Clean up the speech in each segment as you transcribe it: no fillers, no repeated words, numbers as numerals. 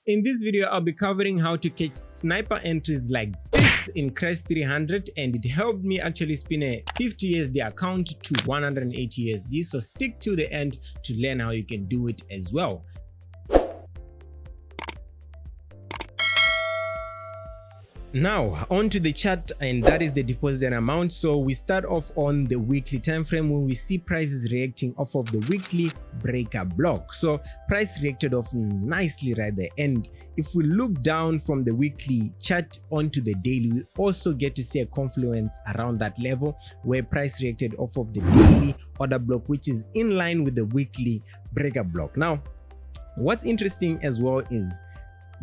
In this video, I'll be covering how to catch sniper entries like this in Crash 300, and it helped me actually spin a 50 USD account to 180 USD. So stick to the end to learn how you can do it as well. Now on to the chart, and that is the deposit amount. So we start off on the weekly time frame when we see prices reacting off of the weekly breaker block. So price reacted off nicely right there, and if we look down from the weekly chart onto the daily, we also get to see a confluence around that level where price reacted off of the daily order block, which is in line with the weekly breaker block. Now what's interesting as well is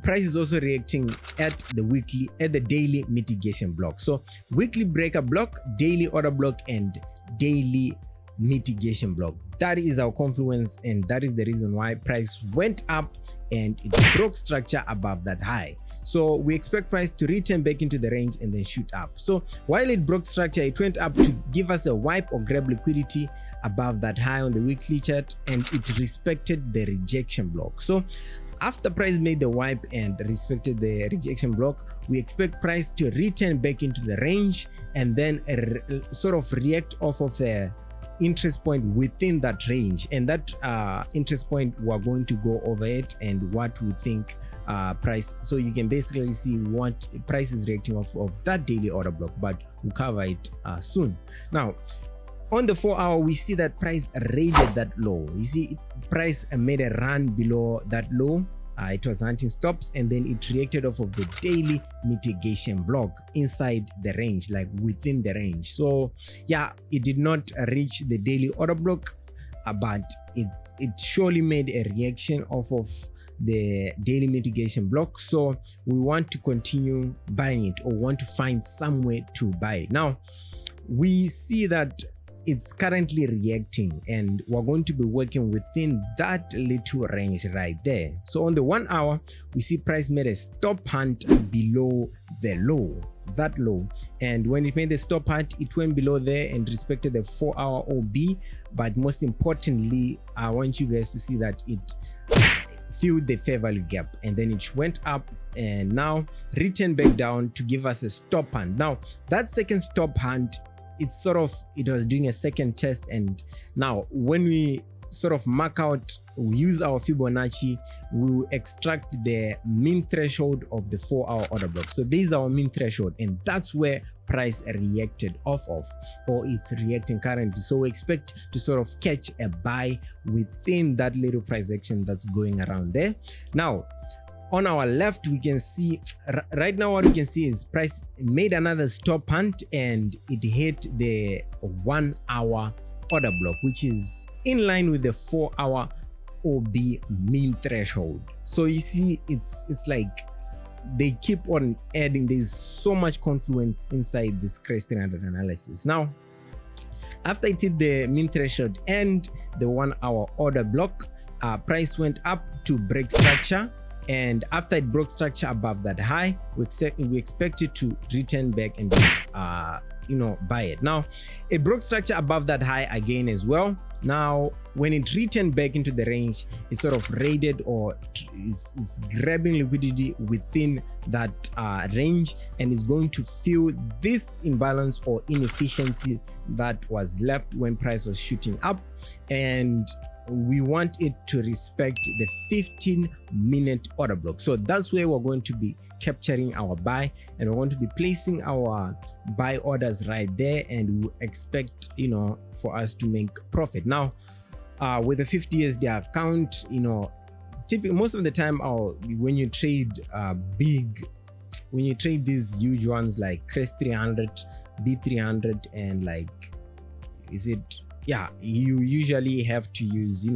price is also reacting at the daily mitigation block. So weekly breaker block, daily order block, and daily mitigation block. That is our confluence, and that is the reason why price went up and it broke structure above that high. So we expect price to return back into the range and then shoot up. So while it broke structure, it went up to give us a wipe or grab liquidity above that high on the weekly chart, and it respected the rejection block. So after price made the wipe and respected the rejection block, we expect price to return back into the range and then sort of react off of the interest point within that range. And that interest point, we're going to go over it and what we think price. So you can basically see what price is reacting off of that daily order block, but we'll cover it soon. Now on the 4 hour, we see that price raided that low. You see, price made a run below that low. It was hunting stops, and then it reacted off of the daily mitigation block inside the range, like within the range. So yeah, it did not reach the daily order block, but it surely made a reaction off of the daily mitigation block. So we want to continue buying it, or want to find some way to buy it. Now we see that it's currently reacting, and we're going to be working within that little range right there. So on the 1 hour, we see price made a stop hunt below the low, that low, and when it made the stop hunt, it went below there and respected the 4 hour OB. But most importantly, I want you guys to see that it filled the fair value gap, and then it went up and now returned back down to give us a stop hunt. Now that second stop hunt, it was doing a second test, and now when we sort of mark out, we use our Fibonacci, we will extract the mean threshold of the 4 hour order block. So this is our mean threshold, and that's where price reacted off of, or it's reacting currently. So we expect to sort of catch a buy within that little price action that's going around there. Now on our left, we can see right now, what we can see is price made another stop hunt, and it hit the 1 hour order block, which is in line with the 4 hour OB mean threshold. So you see, it's like they keep on adding. There's so much confluence inside this Crash 300 analysis. Now after it hit the mean threshold and the 1 hour order block, price went up to break structure. And after it broke structure above that high, we expect it to return back and buy it. Now it broke structure above that high again as well. Now when it returned back into the range, it sort of raided, or is grabbing liquidity within that range, and it's going to fill this imbalance or inefficiency that was left when price was shooting up. And we want it to respect the 15-minute order block. So that's where we're going to be capturing our buy, and we're going to be placing our buy orders right there, and we expect for us to make profit. Now with a 50 USD account, typically most of the time, when you trade these huge ones like Crash 300, B300, and you usually have to use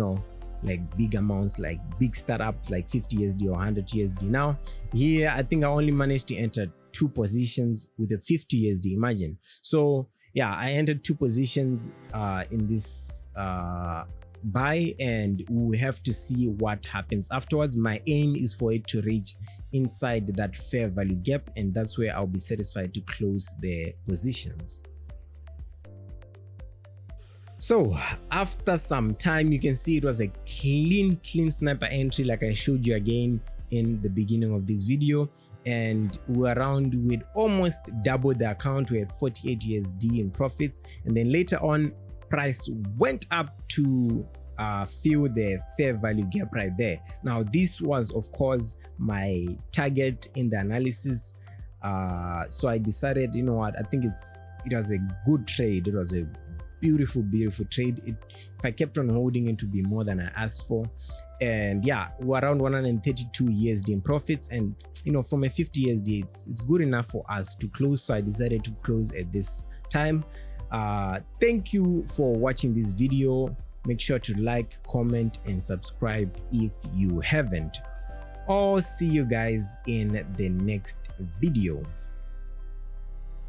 like big amounts, like big startups like 50 USD or 100 USD. Now here, I think I only managed to enter 2 positions with a 50 USD, imagine. So yeah, I entered 2 positions in this buy, and we have to see what happens afterwards. My aim is for it to reach inside that fair value gap, and that's where I'll be satisfied to close the positions. So after some time, you can see it was a clean sniper entry, like I showed you again. in the beginning of this video, and we're around with almost double the account. We had 48 USD in profits, and then later on price went up to fill the fair value gap right there. Now this was of course my target in the analysis, so I decided, you know what, I think it was a good trade. It was a beautiful trade. If I kept on holding it to be more than I asked for. And yeah, we're around 132 USD in profits, and you know, from a 50 USD it's good enough for us to close, so I decided to close at this time. Thank you for watching this video. Make sure to like, comment, and subscribe if you haven't. I'll see you guys in the next video.